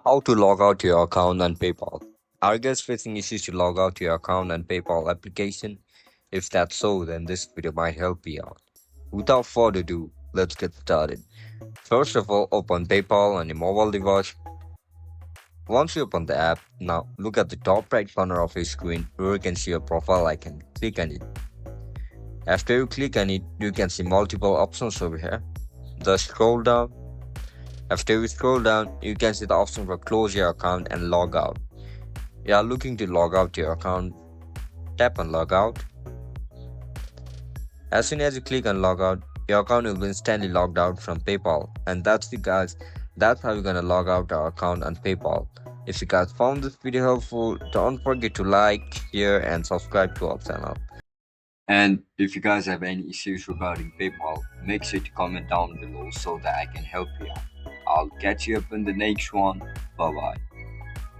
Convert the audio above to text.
How to log out your account on PayPal. Are you guys facing issues to log out your account on PayPal application? If that's so, then this video might help you out. Without further ado, let's get started. First of all, open PayPal on your mobile device. Once you open the app, now look at the top right corner of your screen where you can see your profile icon. Click on it. After you click on it, you can see multiple options over here. Just scroll down. After you scroll down, you can see the option for close your account and log out. You are looking to log out your account, tap on logout. As soon as you click on logout, your account will be instantly logged out from PayPal. And that's it guys, that's how you're gonna log out our account on PayPal. If you guys found this video helpful, don't forget to like, share and subscribe to our channel. And if you guys have any issues regarding PayPal, make sure to comment down below so that I can help you out. I'll catch you up in the next one. Bye bye.